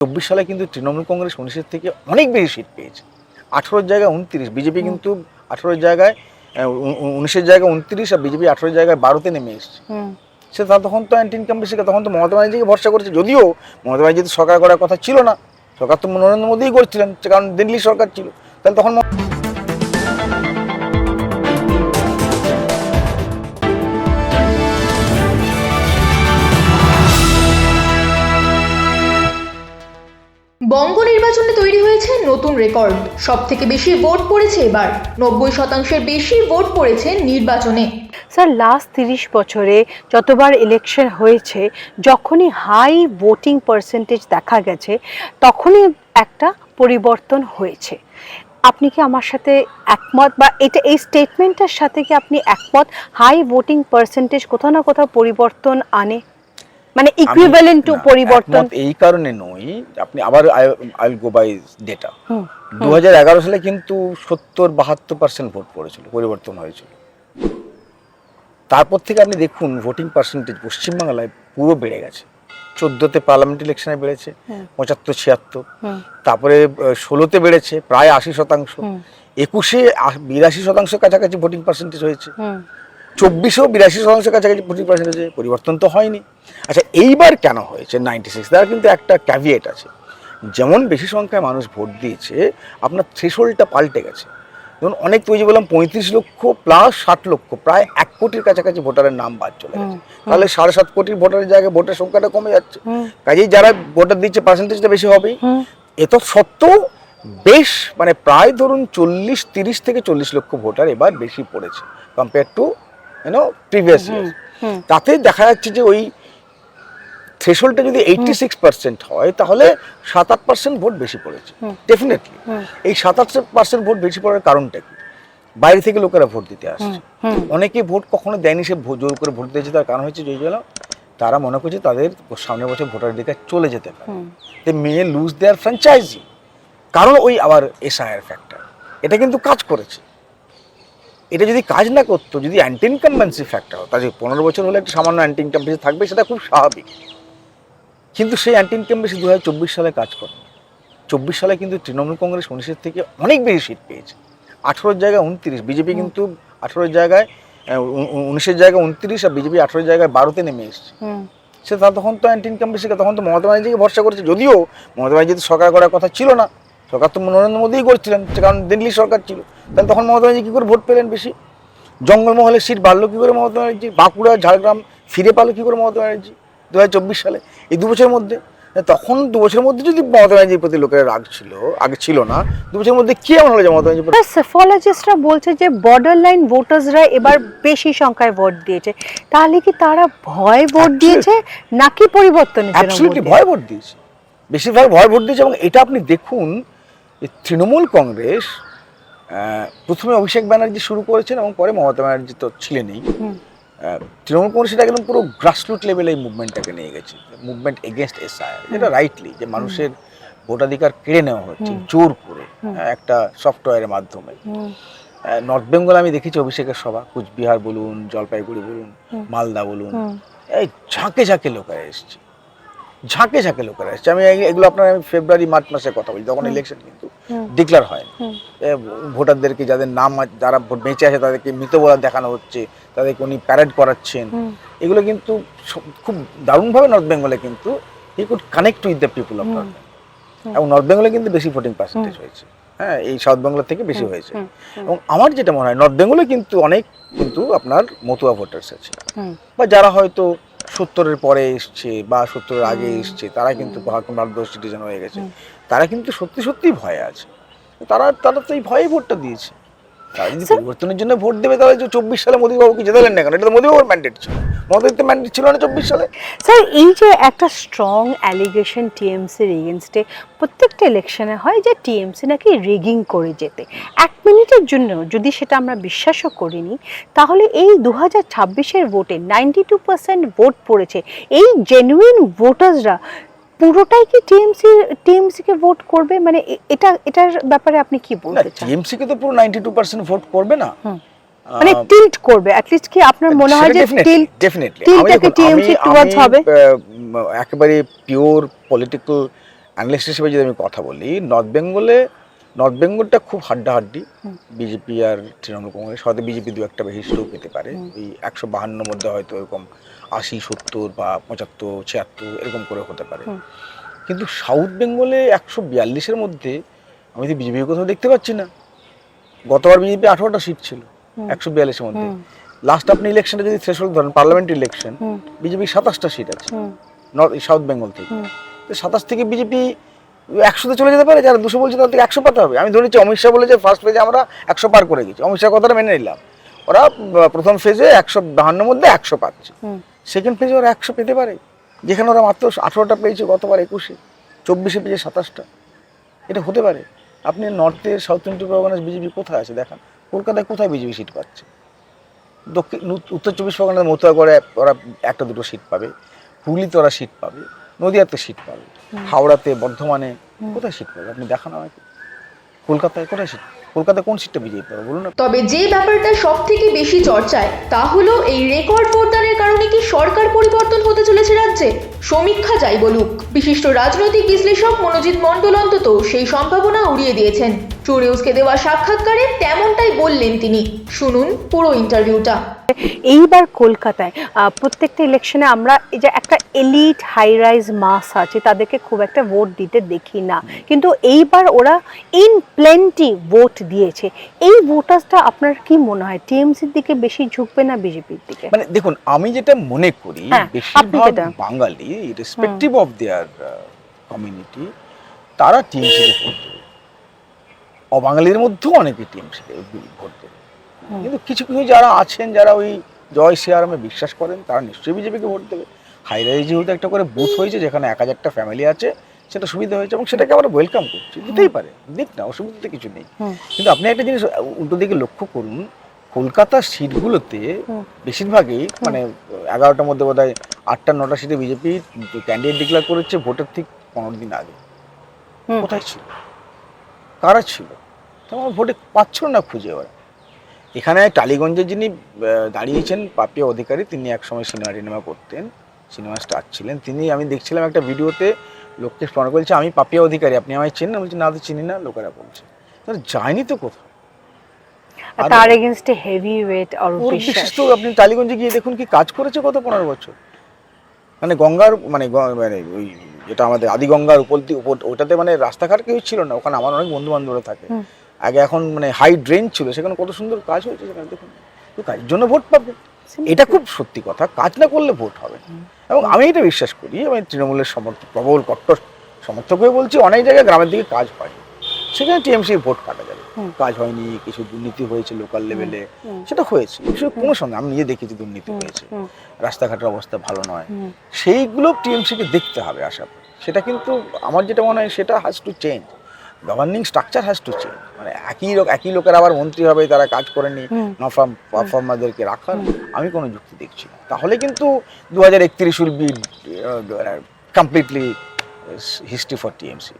24 সালে কিন্তু তৃণমূল কংগ্রেস 19-এর থেকে অনেক বেশি সিট পেয়েছে। 18 জায়গায় 29, বিজেপি কিন্তু 18 জায়গায় 19-এর জায়গায় 29 আর বিজেপি 18 জায়গায় 12-তে নেমে এসেছে। সে তখন তো অ্যান্টি ইনকামবেন্সি, তখন তো মমতা ব্যানার্জিকে ভরসা করেছে, যদিও মমতা ব্যানার্জি তো সরকার করার কথা ছিল না, সরকার তো নরেন্দ্র মোদীই করছিলেন, কারণ দিল্লি সরকার ছিল। তাহলে তখন বঙ্গ নির্বাচনে তৈরি হয়েছে নতুন রেকর্ড। সবথেকে বেশি ভোট পড়েছে এবার, 90% বেশি ভোট পড়েছে নির্বাচনে। স্যার, লাস্ট 30 বছরে যতবার ইলেকশন হয়েছে, যখনই হাই ভোটিং পার্সেন্টেজ দেখা গেছে, তখনই একটা পরিবর্তন হয়েছে। আপনি কি আমার সাথে একমত, বা এই স্টেটমেন্টের সাথে কি আপনি একমত? হাই ভোটিং পার্সেন্টেজ কোথাও না কোথাও পরিবর্তন আনে, মানে ইকুইভ্যালেন্ট টু পরিবর্তন। এই কারণে নই, আপনি আবার I will go by data. 2011 সালে কিন্তু 70-72% ভোট পড়েছিল, পরিবর্তন হয়েছিল। তারপর থেকে আপনি দেখুন ভোটিং পার্সেন্টেজ পশ্চিমবাংলায় পুরো বেড়ে গেছে। 14তে পার্লামেন্ট ইলেকশনে বেড়েছে 75-76, তারপরে 16তে বেড়েছে প্রায় 80%, 21-এ 82% কাছাকাছি ভোটিং পার্সেন্টেজ হয়েছে, 24-এও 82% কাছাকাছি ভোটিং পার্সেন্টেজ হয়েছে। পরিবর্তন তো হয়নি। আচ্ছা, এইবার কেন হয়েছে 96? তার কিন্তু একটা ক্যাভিয়েট আছে। যেমন বেশি সংখ্যায় মানুষ ভোট দিয়েছে, আপনার থ্রেশহোল্ডটা পাল্টে গেছে। যেমন অনেক, তুই যে বললাম 35 লক্ষ প্লাস 60 লক্ষ, প্রায় 1 কোটির কাছাকাছি ভোটারের নাম বাদ চলে গেছে। তাহলে 7.5 কোটির ভোটারের জায়গায় ভোটের সংখ্যাটা কমে যাচ্ছে। কাজেই যারা ভোটার দিচ্ছে পার্সেন্টেজটা বেশি হবেই। এত সত্ত্বেও বেশ, মানে প্রায় ধরুন 30 থেকে 40 লক্ষ ভোটার এবার বেশি পড়েছে কম্পেয়ার টু প্রিভিয়াস ইয়ার। তাতে দেখা যাচ্ছে যে ওই থ্রেশহোল্ডটা যদি 86% হয়, তাহলে 7-8% ভোট বেশি পড়েছে ডেফিনেটলি। এই 7-8% ভোট বেশি পড়ার কারণটা কি? বাইরে থেকে লোকেরা ভোট দিতে আসছে। অনেকে ভোট কখনো দেয়নি, সে জোর করে ভোট দিয়েছে। তার কারণ হচ্ছে তারা মনে করছে তাদের সামনের বছর ভোটাধিকার চলে যেতে পারে, দে মে লুজ দেয়ার ফ্র্যাঞ্চাইজি। কারণ ওই আবার এসআইআর ফ্যাক্টর, এটা কিন্তু কাজ করেছে। এটা যদি কাজ না করতো, যদি অ্যান্টি ইনকামবেন্সি ফ্যাক্টর হতো, তাহলে 15 বছর হলে একটা সামান্য অ্যান্টি ইনকামবেন্সি থাকবে, সেটা খুব স্বাভাবিক। কিন্তু সেই অ্যান্টি ইনকামবেন্সি 2024 সালে কাজ করে। 24 সালে কিন্তু তৃণমূল কংগ্রেস 19-এর থেকে অনেক বেশি সিট পেয়েছে। 18 জায়গায় 29, বিজেপি কিন্তু 18 জায়গায় 19-এর জায়গায় 29 আর বিজেপি 18 জায়গায় 12-তে নেমে এসেছে। সে তখন তো অ্যান্টি ইনকামবেন্সি, তখন তো মমতা ব্যানার্জিকে ভরসা করেছে, যদিও মমতা ব্যানার্জি তো সরকার করার কথা ছিল না, সরকার তো নরেন্দ্র মোদীই করছিলেন, কারণ দিল্লি সরকার ছিল। তাহলে তখন মমতা ব্যানার্জি কী করে ভোট পেলেন বেশি? জঙ্গলমহলের সিট বাড়লো কী করে মমতা ব্যানার্জি? বাঁকুড়া, ঝাড়গ্রাম ফিরে পেল কী করে মমতা ব্যানার্জি 2024 সালে? এই 2 বছরের মধ্যে। তখন 2 বছরের মধ্যে যদি মমতা ব্যানার্জির প্রতি লোকের রাগ ছিল, আগে ছিল না, 2 বছরের মধ্যে কি এমন হলো যে মমতা ব্যানার্জি? সেফোলজিস্টরা বলছে যে বর্ডার লাইন ভোটার্সরা এবার বেশি সংখ্যায় ভোট দিয়েছে। তাহলে কি তারা ভয় ভোট দিয়েছে নাকি পরিবর্তনের জন্য? অ্যাবসলিউটলি ভয় ভোট দিয়েছে, বেশিরভাগ ভয় ভোট দিয়েছে। এবং এটা আপনি দেখুন, তৃণমূল কংগ্রেস প্রথমে অভিষেক ব্যানার্জি শুরু করেছেন এবং পরে মমতা ব্যানার্জি তো ছিলেনই। তৃণমূল কংগ্রেস এটা একদম পুরো গ্রাসরুট লেভেলে এই মুভমেন্টটাকে নিয়ে গেছে, মুভমেন্ট এগেনস্ট এসআইআর, যেটা রাইটলি যে মানুষের ভোটাধিকার কেড়ে নেওয়া হচ্ছে জোর করে একটা সফটওয়্যারের মাধ্যমে। নর্থ বেঙ্গল আমি দেখেছি অভিষেকের সভা, কুচবিহার বলুন, জলপাইগুড়ি বলুন, মালদা বলুন, এই ঝাঁকে ঝাঁকে লোকেরা এসছে, ঝাঁকে ঝাঁকে লোকেরা এসছে। আমি এগুলো আপনার ফেব্রুয়ারি মার্চ মাসের কথা বলি, তখন ইলেকশন কিন্তু ডিক্লেয়ার হয়নি। ভোটারদেরকে যাদের নাম, যারা বেঁচে আছে তাদেরকে মৃত বলে দেখানো হচ্ছে, তাদেরকে উনি প্যারেড করাচ্ছেন। এগুলো কিন্তু খুব দারুণভাবে নর্থ বেঙ্গলে কিন্তু he could connect with the people of north Bengal. এবং নর্থ বেঙ্গলে কিন্তু বেশি ভোটিং পার্সেন্টেজ হয়েছে, হ্যাঁ, এই সাউথ বেঙ্গল থেকে বেশি হয়েছে। এবং আমার যেটা মনে হয়, নর্থ বেঙ্গলে কিন্তু অনেক কিন্তু আপনার মতুয়া ভোটার্স আছে, বা যারা হয়তো 70-এর পরে এসছে বা 70-এর আগে এসছে, তারা কিন্তু ভারতবর্ষ সিটিজেন হয়ে গেছে, তারা কিন্তু সত্যি সত্যিই ভয়ে আছে। তারা তো এই ভয়ে ভোটটা দিয়েছে। তারা যদি পরিবর্তনের জন্য ভোট দেবে, তাহলে 24 সালে মোদীবাবুকে জেতালেন না কেন? এটা তো মোদীবাবুর ম্যান্ডেট ছিল, মোদীর তো ম্যান্ডেট ছিল না 24 সালে। স্যার, এই যে একটা স্ট্রং অ্যালিগেশন টিএমসির এগেনস্টে প্রত্যেকটা ইলেকশনে হয় যে টিএমসি নাকি রিগিং করে যেতে, 1 মিনিটের জন্য যদি সেটা আমরা বিশ্বাসও করিনি, তাহলে এই 2026-এর ভোটে 92% ভোট পড়েছে। এই জেনুইন ভোটার্সরা পুরোটাই কি টিএমসিকে ভোট করবে? মানে এটার ব্যাপারে আপনি কি বলতে চান? টিএমসিকে তো পুরো 92% ভোট করবে না, মানে টিল্ট করবে। অ্যাট লিস্ট কি আপনার মনে হয় যে ডেফিনেটলি টিল্টটাকে টিএমসি টুয়ার্ডস হবে? একেবারে পিওর পলিটিক্যাল অ্যানালিস্ট হিসেবে যদি আমি কথা বলি, নর্থ বেঙ্গলটা খুব হাড্ডাহাড্ডি, বিজেপি আর তৃণমূল কংগ্রেস, হয়তো বিজেপি দু একটা বেশি স্লো পেতে পারে, ওই 152 মধ্যে হয়তো এরকম 80, 70 বা 75, 76 এরকম করে হতে পারে। কিন্তু সাউথ বেঙ্গলে 142-এর মধ্যে আমি তো বিজেপির কোথাও দেখতে পাচ্ছি না। গতবার বিজেপি 18টা সিট ছিল 142-এর মধ্যে। লাস্ট আপনি ইলেকশনে যদি থ্রেশহোল্ড ধরেন, পার্লামেন্ট ইলেকশন, বিজেপি 27টা সিট আছে সাউথ বেঙ্গল থেকে। তো 27 থেকে বিজেপি 100-তে চলে যেতে পারে, যারা 200 বলছে তাদের থেকে 100 পাতে হবে। আমি ধরেছি অমিত শাহ বলেছে ফার্স্ট ফেজে আমরা 100 পার করে গেছি, অমিত শাহ কথাটা মেনে নিলাম। ওরা প্রথম ফেজে 152 মধ্যে 100 পাচ্ছে, সেকেন্ড ফেজে ওরা 100 পেতে পারে, যেখানে ওরা মাত্র 18টা পেয়েছে গতবার 21-এ, 24-এ পেয়েছে 27টা। এটা হতে পারে। আপনি নর্থের সাউথ 24 বিজেপি কোথায় আছে দেখান, কলকাতায় কোথায় বিজেপি সিট পাচ্ছে? উত্তর 24 পরগনার মতুয়াগড়ে ওরা 1-2 সিট পাবে, হুগলিতে ওরা সিট পাবে, নদিয়াতে সিট পাবে, হাওড়াতে, বর্ধমানে কোথায় সিট পাবে আপনি দেখান আমাকে। কলকাতায় কোথায় সিট, কলকাতায় কোন সিটটা বিজেপি পাবে বলুন না। তবে যে ব্যাপারটা সব থেকে বেশি চর্চায় তা হলো এই রেকর্ড ভোটদানের কারণে কি সরকার পরিবর্তন হতে চলেছে রাজ্যে? সমীক্ষা যাই বলুক, বিশিষ্ট রাজনৈতিক বিশ্লেষক মনোজিৎ মণ্ডল অন্তত সেই সম্ভাবনা উড়িয়ে দিয়েছেন। ট্রু নিউজকে দেওয়া সাক্ষাৎকারে তেমনটাই বললেন তিনি। শুনুন পুরো ইন্টারভিউটা। এইবার কলকাতায় প্রত্যেকটা ইলেকশনে আমরা এই যে একটা এলিট হাই রাইজ মাস আছে, তাদেরকে খুব একটা ভোট দিতে দেখি না, কিন্তু এইবার ওরা ইন প্লেন্টি ভোট দিয়েছে। এই ভোটার্সটা আপনার কি মনে হয় টিএমসির দিকে বেশি ঝুঁকবে না বিজেপির দিকে? মানে দেখুন, আমি যেটা মনে করি, বেশিরভাগ বাঙালি রেসপেক্টিভ অফ দেয়ার কমিউনিটি, তারা টিএমসিকে ভোট দেবে। অবাঙালির মধ্যেও অনেকে টিএমসিকে ভোট দেবে, কিন্তু কিছু কিছু যারা আছেন, যারা ওই জয় শ্রীরামে বিশ্বাস করেন, তারা নিশ্চয়ই বিজেপিকে ভোট দেবে। হাইরাইজ যেহেতু একটা করে বুথ হয়েছে যেখানে 1000টা ফ্যামিলি আছে, সেটা সুবিধা হয়েছে এবং সেটাকে আমরা ওয়েলকাম করছি, দিতেই পারে, দিক না, অসুবিধাতে কিছু নেই। কিন্তু আপনি একটা জিনিস উল্টো দিকে লক্ষ্য করুন, কলকাতার সিটগুলোতে বেশিরভাগই মানে 11টার মধ্যে বোধ হয় 8-9টা সিটে বিজেপি ক্যান্ডিডেট ডিক্লেয়ার করেছে ভোটের ঠিক 15 দিন আগে। কোথায় ছিল, কারা ছিল? তোমার ভোটে পাচ্ছিল না খুঁজে ওরা। এখানে টালিগঞ্জে যিনি দাঁড়িয়েছেন পাপিয়া অধিকারী, তিনি একসময় সিনেমা করতেন, সিনেমা স্টার ছিলেন। তিনি, আমি দেখছিলাম একটা ভিডিওতে, লোককে স্মরণ বলছে আমি পাপিয়া অধিকারী, আপনি আমায় চেনেন? বলছি না, তো চিনি না। লোকেরা বলছে যায়নি তো কোথাও। তার এগেইনস্টে হেভি ওয়েট অরূপ বিশ্বাস, তো আপনি টালিগঞ্জে গিয়ে দেখুন কি কাজ করেছে গত 15 বছর। মানে গঙ্গার মানে ওই যেটা আমাদের আদিগঙ্গার উপর ওটাতে মানে রাস্তাঘাট কেউ ছিল না, ওখানে আমার অনেক বন্ধু বান্ধবরা থাকে। আগে এখন মানে হাই ড্রেন ছিল, সেখানে কত সুন্দর কাজ হয়েছে সেখানে দেখুন। তো কাজের জন্য ভোট পাবে, এটা খুব সত্যি কথা। কাজ না করলে ভোট হবে না। এবং আমি এটা বিশ্বাস করি, আমি তৃণমূলের প্রবল কট্টর সমর্থক হয়ে বলছি, অনেক জায়গায় গ্রামের দিকে কাজ হয়, সেখানে টিএমসি ভোট কাটা যাবে। কাজ হয়নি, কিছু দুর্নীতি হয়েছে লোকাল লেভেলে, সেটা হয়েছে, কোনো সঙ্গে আমি নিজে দেখেছি দুর্নীতি হয়েছে, রাস্তাঘাটের অবস্থা ভালো নয়, সেইগুলো টিএমসিকে দেখতে হবে আশা করি। সেটা কিন্তু আমার যেটা মনে হয় সেটা has to change, governing structure has to change. মানে একই লোকের আবার মন্ত্রী হবে, তারা কাজ করেনি, পারফর্মারদেরকে রাখার আমি কোনো যুক্তি দেখছি না। তাহলে কিন্তু 2031 will be completely history for TMC.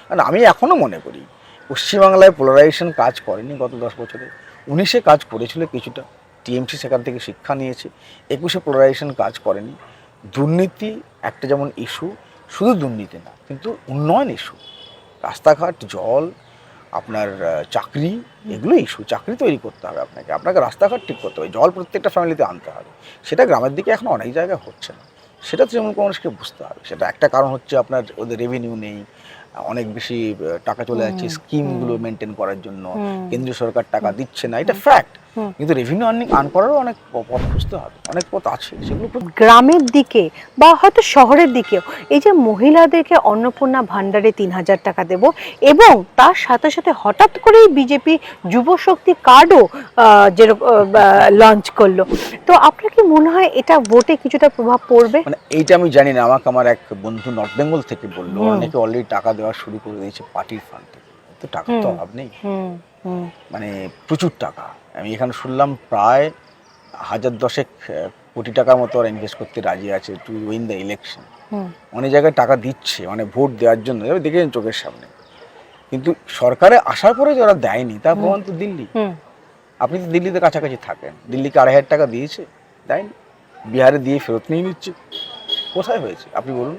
কারণ আমি এখনও মনে করি পশ্চিমবাংলায় পোলারাইজেশন কাজ করেনি গত 10 বছরে। 19-এ কাজ করেছিল কিছুটা, টিএমসি সেখান থেকে শিক্ষা নিয়েছে। 21-এ পোলারাইজেশন কাজ করেনি। দুর্নীতি একটা যেমন ইস্যু, শুধু দুর্নীতি না, কিন্তু উন্নয়ন ইস্যু, রাস্তাঘাট, জল, আপনার চাকরি, এগুলো ইস্যু। চাকরি তৈরি করতে হবে আপনাকে রাস্তাঘাট ঠিক করতে হবে, জল প্রত্যেকটা ফ্যামিলিতে আনতে হবে। সেটা গ্রামের দিকে এখন অনেক জায়গায় হচ্ছে না, সেটা তৃণমূল কংগ্রেসকে বুঝতে হবে। সেটা একটা কারণ হচ্ছে আপনার ওদের রেভিনিউ নেই, অনেক বেশি টাকা চলে যাচ্ছে স্কিমগুলো মেনটেন করার জন্য, কেন্দ্রীয় সরকার টাকা দিচ্ছে না, এটা ফ্যাক্ট। কিন্তু রেভিনিউ আর্ন করারও অনেক পথ খুঁজতে হবে, অনেক পথ আছে। সেগুলো গ্রামের দিকে বা হয়তো শহরের দিকেও এই যে মহিলাদেরকে অন্নপূর্ণা ভান্ডারে 3000 টাকা দেব, এবং তার সাথে সাথে হঠাৎ করেই বিজেপি যুব শক্তি কার্ডও লঞ্চ করলো। তো আপনার কি মনে হয় এটা ভোটে কিছুটা প্রভাব পড়বে? মানে এইটা আমি জানি না, আমাকে আমার এক বন্ধু নর্থ বেঙ্গল থেকে বললো, অনেকে অলরেডি টাকা দেওয়া শুরু করে দিয়েছে পার্টির ফান্ড থেকে। তো টাকা তো অভাব নেই, মানে প্রচুর টাকা। আমি এখানে শুনলাম প্রায় 1010 কোটি টাকার মতো ওরা ইনভেস্ট করতে রাজি আছে টু উইন দ্য ইলেকশন। অনেক জায়গায় টাকা দিচ্ছে, মানে ভোট দেওয়ার জন্য, দেখেছেন চোখের সামনে। কিন্তু সরকারে আসার পরে যারা দেয়নি তার প্রমাণ তো দিল্লি। আপনি তো দিল্লিতে কাছাকাছি থাকেন, দিল্লিকে 2500 টাকা দিয়েছে, দেয়নি। বিহারে দিয়ে ফেরত নিয়ে নিচ্ছে, কোথায় হয়েছে আপনি বলুন।